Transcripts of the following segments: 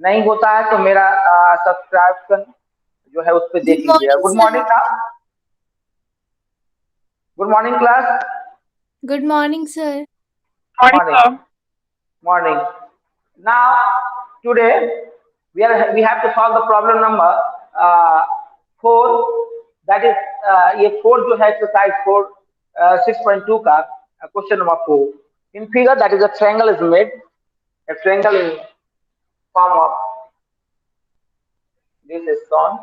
नहीं होता है तो मेरा सब्सक्रिप्शन जो है उस पर Good देख लीजिएगा। morning, good sir. मॉर्निंग ना, good morning class. Good morning, sir. Morning, morning, sir. Morning. Now today we have to solve the problem number 4, that is ये 4 जो है एक्सरसाइज 4 6.2 का question number 4। In figure that is a triangle is made, a triangle in form of this is shown.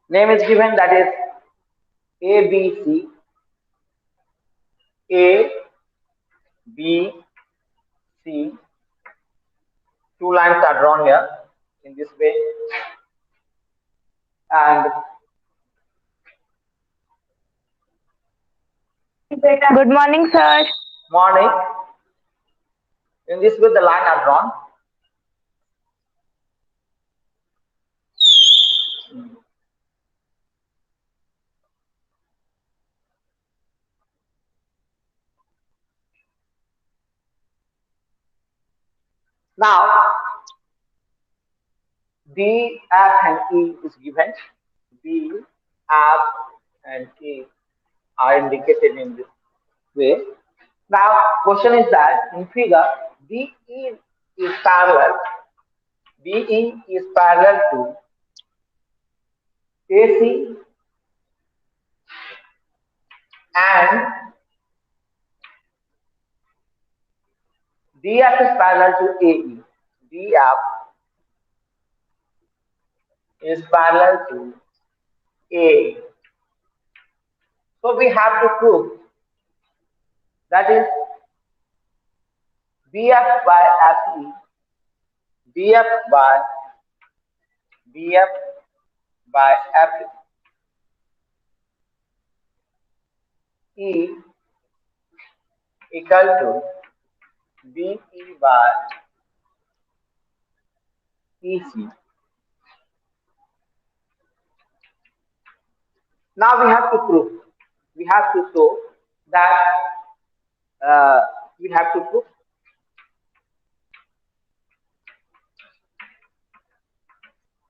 Name is given, that is ABC. A, B, C. Two lines are drawn here in this way, and Good morning, sir. morning. In this way, the line are drawn. Now, D, F, and E is given. D, F, and E are indicated in this way. Now, question is that in figure, DE is parallel. DE is parallel to AC, and DF is parallel to AE. DF is parallel to A. So we have to prove, that is BF by FE, BF by BF by FE equal to BE by EC. Now we have to prove, we have to show that we have to prove.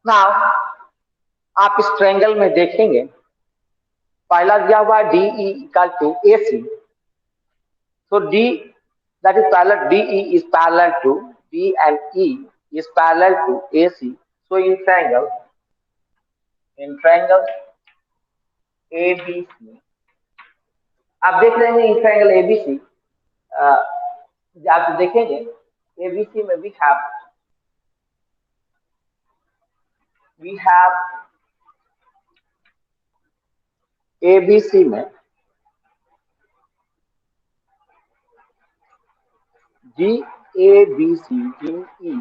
Now आप इस triangle में देखेंगे, पहला दिया हुआ D E equal to A C. So D that is parallel, DE is parallel to D and E is parallel to AC. So in triangle ABC, आप देख रहे हैं इन ट्रायंगल ABC, आप देखेंगे ABC में we have ABC में D A B C D E,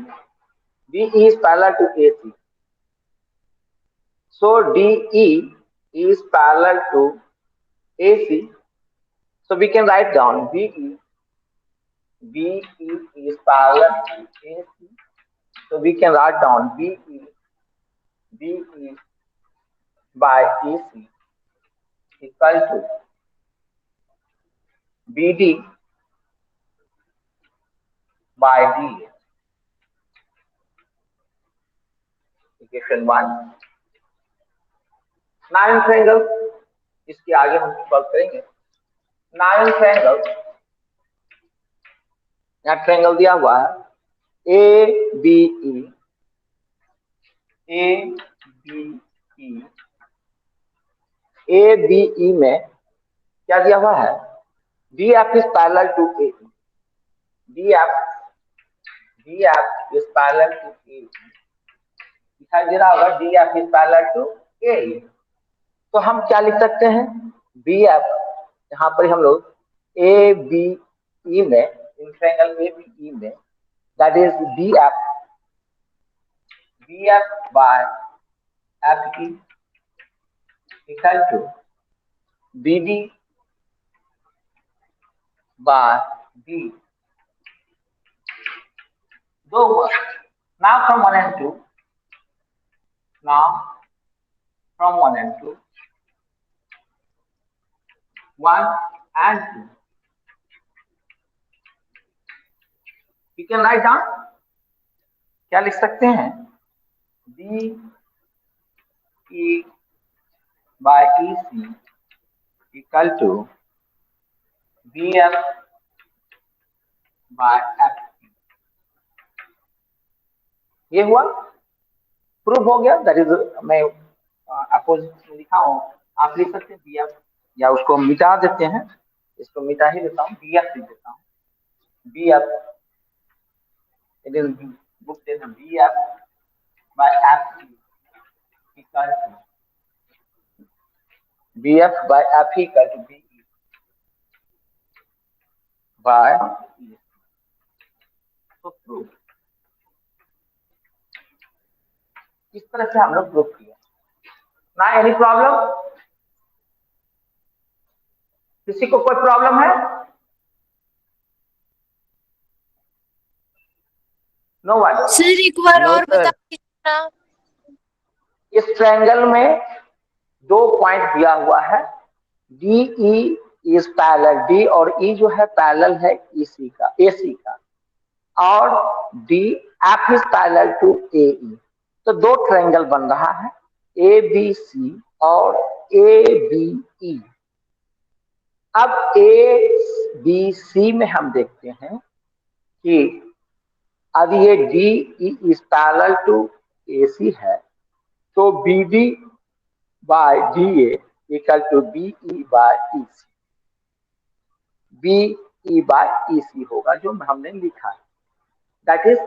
DE is parallel to AC. So DE is parallel to AC. So we can write down BE is parallel to AC. So we can write down BE by AC equal to BD by DA. Equation 1। Nine triangle, इसके आगे हम solve करेंगे। Nine triangle, यहाँ triangle दिया हुआ है A B E, A B E, A B E में क्या दिया हुआ है, D F is parallel to A, D F is parallel to A, दिखाई दे रहा होगा D F is parallel to A. तो हम क्या लिख सकते हैं, बी एफ, यहाँ पर हम लोग ए बी ई में, in triangle A B E में, that is B F by F E equal to B D by D. दो हुआ। Now from 1 and 2, now from 1 and 2, 1 and 2, you can write down क्या लिख सकते हैं? B E by E C equal to B F by F. ये हुआ, proof हो गया। दैट इज, मैं अपोजिट में लिखा हूँ, आप लिख सकते हैं बी एफ, या उसको मिटा देते हैं, इसको मिटा ही देता हूँ, बी एफ लिख देता हूँ। बी एफ, इट इज बुक देना, B F by F equal to B F by F equal to B E by E. तो प्रूफ इस तरह से हम लोग प्रूफ किया ना। Any problem? किसी को कोई प्रॉब्लम है? No one? सर एक बार नो और सर। बता दीजिए ना। इस ट्रायंगल में दो पॉइंट दिया हुआ है, D E is parallel, D और ई जो है पैरेलल है ईसी का, एसी का, और D F is parallel to A E. तो दो ट्रायंगल बन रहा है, ए बी सी और ए बी ई। अब ए बी सी में हम देखते हैं कि अब ये D E is parallel to A C है, तो B D by D A equal to B E by E C. B E by E C होगा जो हमने लिखा है, that is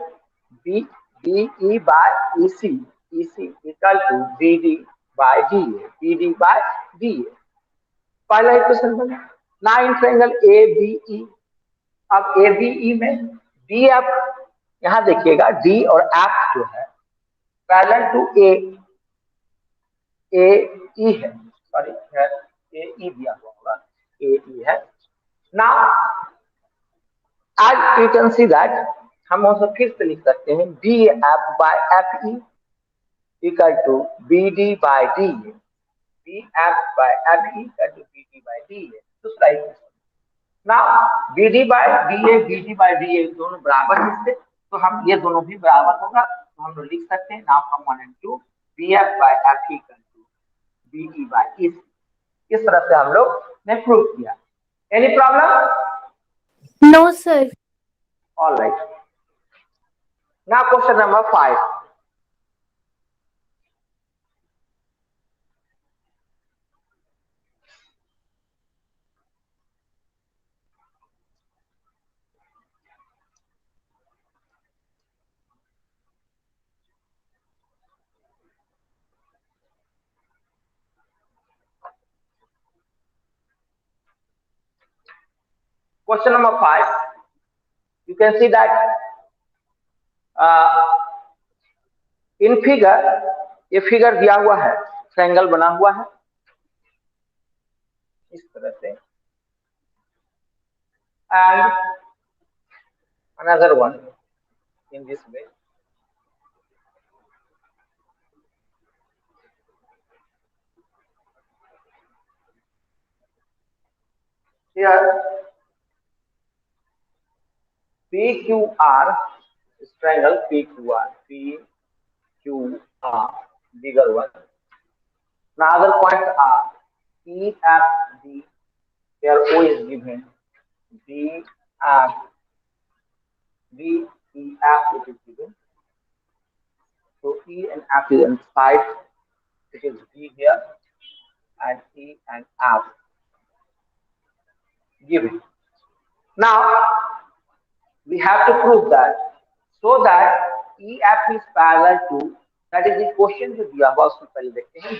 B B E by E C, E C equal to B D by D A, B D by D A. पहला equation बना। ना in triangle A B ई, अब ए B E में डी एफ, यहां देखिएगा D और F जो है पैरेलल टू ए ई है, सॉरी ए ई दिया हुआ होगा, ए ई है। Now as you can see that, हम उसे फिर से लिख सकते हैं, D F by F E equal to B D by D A, B F by F E equal to B D by D A. दूसरा equation, now B D by D A दोनों बराबर हिस्से, तो हम ये दोनों भी बराबर होगा, तो हम लोग लिख सकते हैं now from 1 and 2 B F by F E equal to B E by E. इस तरह से हम लोग ने प्रूव किया। Any problem? No sir. All right. Now question number 5। Question number 5, you can see that in figure, ये figure दिया हुआ है, ट्रायंगल बना हुआ है इस तरह से, and another one in this way. Here PQR, this triangle PQR, PQR, bigger one. Now other points are EFD, where O is given, DF, DEF it is given. So E and F is inside, it is D here, and E and F given. Now we have to prove that, so that EF is parallel to, that is the question जो दिया हुआ उसमें पहले देखते हैं,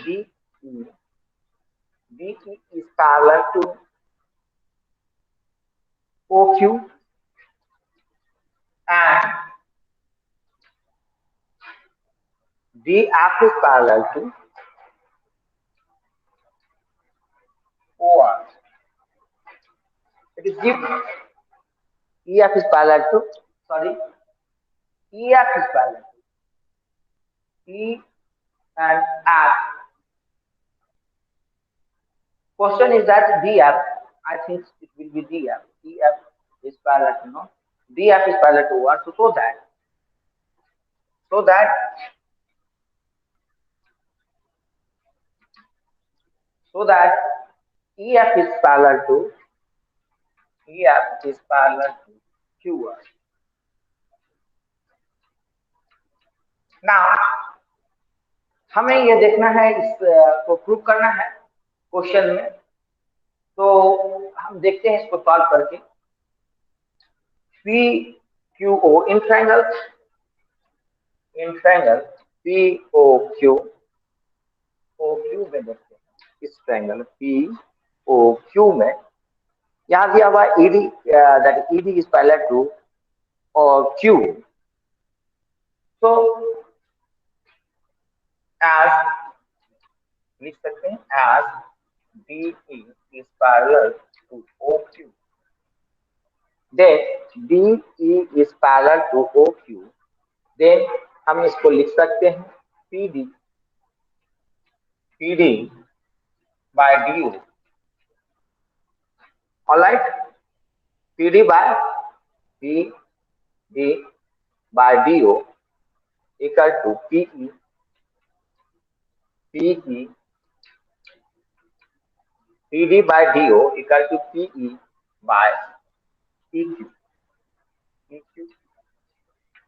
DE is parallel to OQ and DF is parallel to OR. It is given EF is parallel to, sorry, EF is parallel to E and F. Question is that DF, I think it will be DF. EF is parallel to, no, DF is parallel to OR. So that so that EF is parallel to QR. Now हमें ये देखना है, इस को prove करना है question में। तो हम देखते हैं इसको सॉल्व करके। P Q O in triangle P O Q में देखते हैं, इस ट्रायंगल पी ओ क्यू में यहाँ दिया हुआ ED, that ED is parallel to O Q. तो एज लिख सकते हैं as D is parallel to O Q, then D is parallel to O Q, then हम इसको लिख सकते हैं P D by D O. Alright, P D by D O equal to PE PD by DO equal to PE by EQ.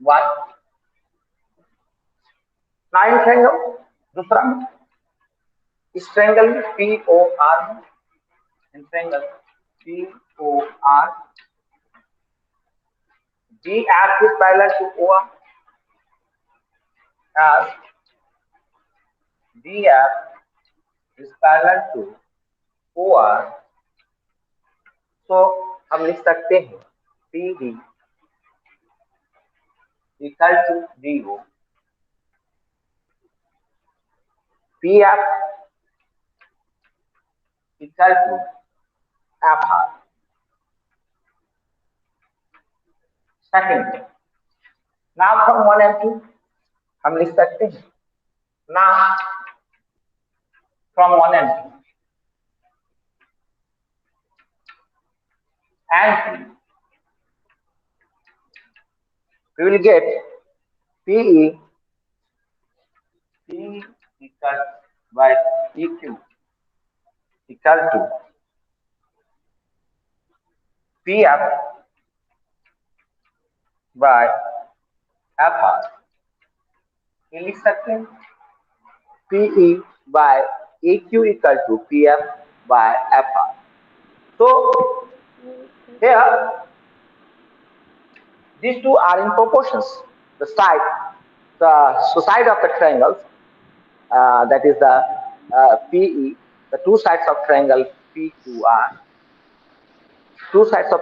One. Now in triangle, दूसरा में इस triangle में POR में, in triangle POR DF is parallel to OR as DF is parallel to OR, तो हम लिख सकते हैं PD equal to DO, PF equal to FR। Second, now from 1 and 2 हम लिख सकते हैं, now from 1 and 2 and we will get PE equal by EQ equal to PF by FR। ये लिख सकते हैं PE by EQ equal to PF by FR। So here these two are in proportions. The side of the triangles, that is the PE, the two sides of triangle PQR, two sides of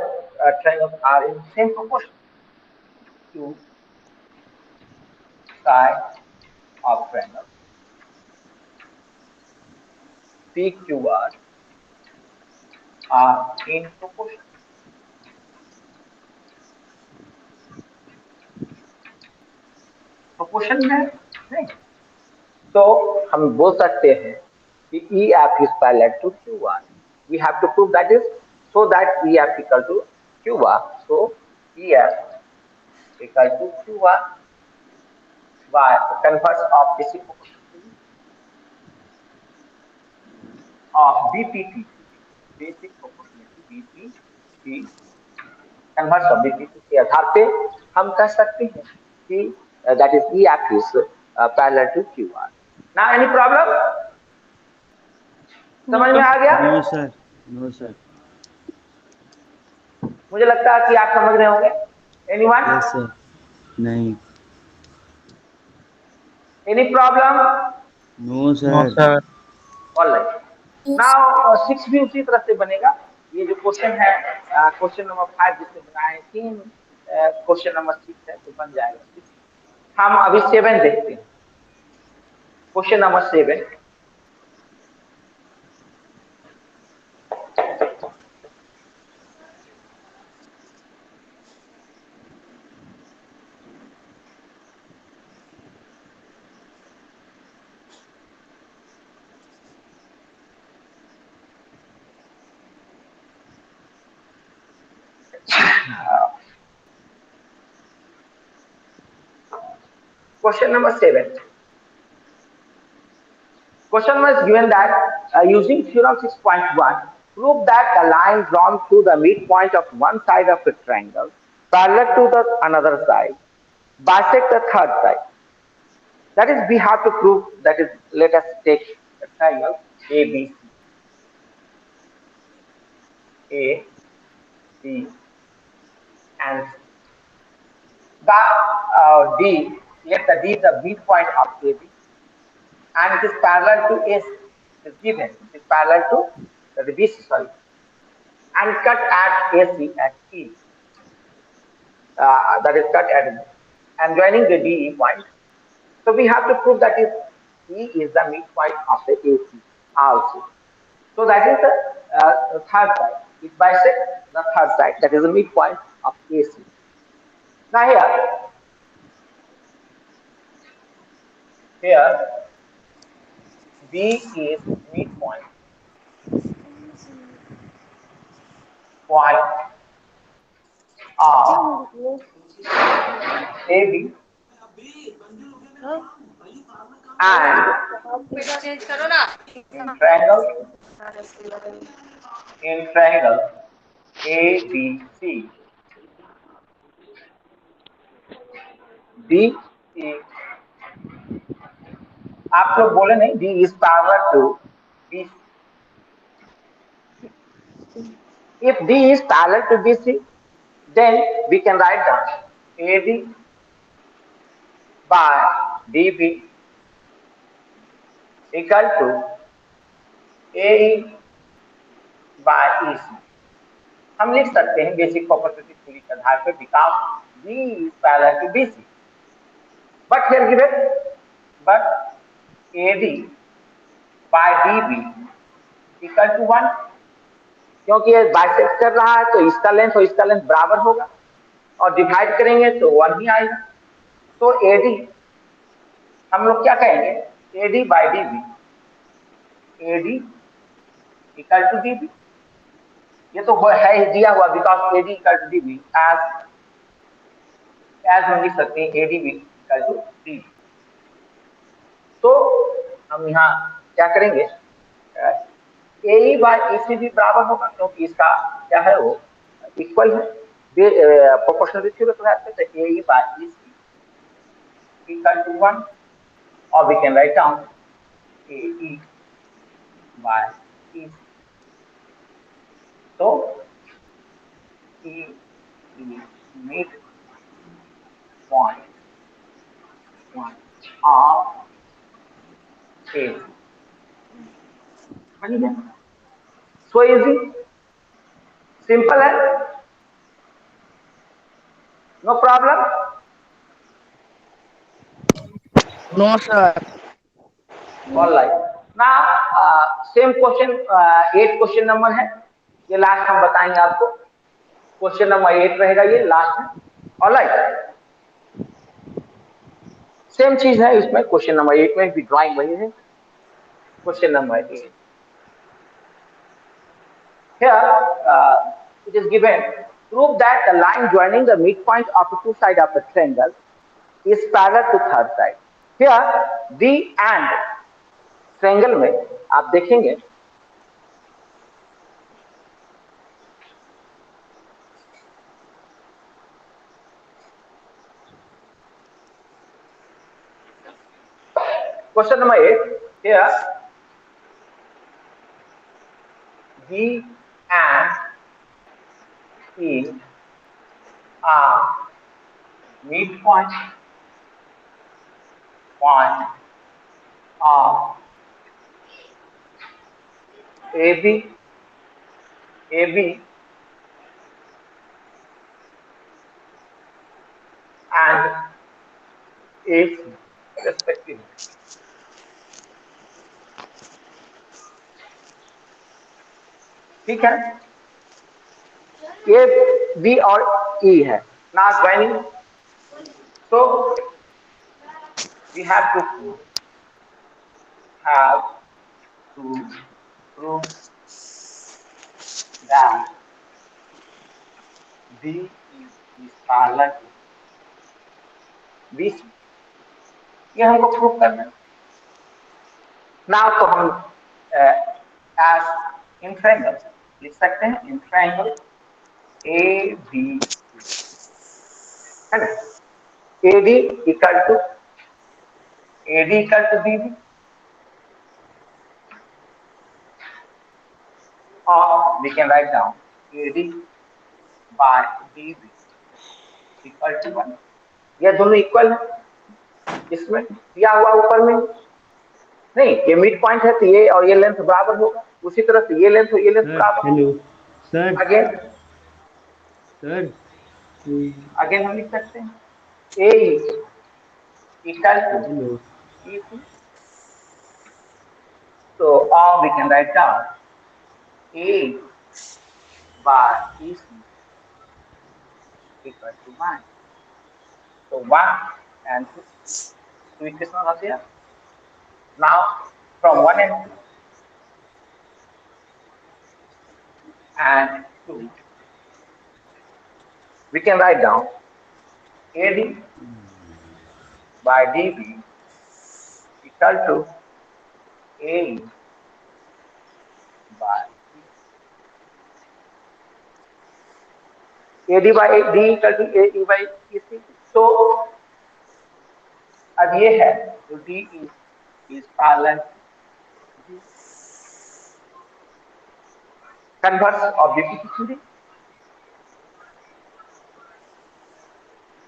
triangles are in same proportion. Two sides of triangle PQR are in proportion. Proportion में नहीं, तो हम बोल सकते हैं कि EF is parallel to QR. We have to prove that is so that EF equal to QR. So EF equal to QR by converse of basic proportionality of BPP, basic proportionality BPP, converse of BPP के आधार पे हम कह सकते हैं कि that is EF is parallel to QR. Now any problem? समझ में आ गया? No sir, no sir. मुझे लगता है कि आप समझ रहे होंगे। Anyone? Yes sir. नहीं। Any problem? No sir. All right. Now 6 भी उसी तरह से बनेगा। ये जो क्वेश्चन है, क्वेश्चन नंबर 5 जिससे बनाए 3, क्वेश्चन नंबर 6 है तो बन जाएगा। हम अभी 7 देखते हैं, question number 7। Question number 7. Question was given that using theorem 6.1, prove that the line drawn through the midpoint of one side of a triangle parallel to the another side bisect the third side. That is, we have to prove that is, let us take a triangle ABC. A, B, and C. The D, let the D is the midpoint of AB, and it is parallel to AC. It is given. It is parallel to the BC, sorry, and cut at AC at E. That is cut at and joining the DE point. So we have to prove that is E is the midpoint of the AC also. So that is the third side. It bisects the third side, that is the midpoint of AC. Now here B is midpoint point of AB and in triangle ABC. D is, आप लोग बोले नहीं, D is parallel to BC. If D is parallel to BC, then we can write down AD by DB equal to AE by EC. हम लिख सकते हैं basic property theory के आधार पर because B is parallel to BC. But here given, but AD by DB equal to 1, क्योंकि ये bisect कर रहा है तो इसका लेंथ और इसका लेंथ बराबर होगा और डिवाइड करेंगे तो 1 ही आएगा. तो AD हम लोग क्या कहेंगे, AD by DB, AD equal to DB. ये तो है ही दिया हुआ because AD equal to DB as हम लिख सकते हैं ADB इक्वल टू DB. तो हम यहाँ क्या करेंगे, AE बाय EC भी बराबर होगा क्योंकि इसका क्या है वो इक्वल है प्रोपोर्शनल थ्योरम के आधार पे. तो AE by EC equal to 1 और we can write down AE by EC. तो E is midpoint of AC. So easy, simple है, no problem. No, sir. All right. Now same question 8 question number है, ये last हम बताएंगे आपको. Question number 8 रहेगा, ये लास्ट है. ऑल राइट, सेम चीज है इसमें. क्वेश्चन नंबर 8 में भी ड्राइंग वही है. Question number 8 here it is given, prove that the line joining the midpoint of the two sides of the triangle is parallel to third side. Here D and triangle में आप देखेंगे question number 8 here D and E are midpoint point of AB and AC respectively. ठीक है, A B और ई है. now joining, so we have to prove that B is parallel to BC. ये हमको prove करना है। नाउ तो हम एज इन ट्रायंगल लिख सकते हैं, इन ट्रायंगल ए बी है ना, AD equal to BB, or we can write down AD by BB equal to 1। ये दोनों इक्वल है, इसमें दिया हुआ ऊपर में नहीं, ये मिड पॉइंट है तो ये और ये लेंथ बराबर होगा, उसी तरह से ये लेंथ और ये लेंथ सर बराबर हेलो होगा। सर अगेन सर अगेन हम लिख सकते हैं ए इक्वल टू हेलो EC, so we can write down A by EC equal to 1. So 1 and 2, two equations are there. Now from 1 and 2 we can write down AD by DB equal to A by AD by D equal to AE by EC। तो अब ये है तो D is parallel to converse of BPT to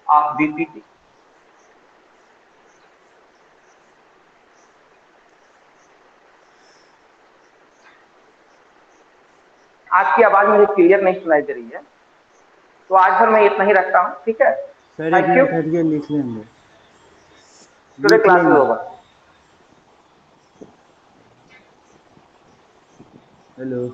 of BPT। आज की आवाज मुझे clear नहीं सुनाई दे रही है, तो आज भर मैं इतना ही रखता हूँ, ठीक है। सर एक थैंक यू, मिनट हटिए, लिख लेंगे टुडे क्लासेस होगा। हेलो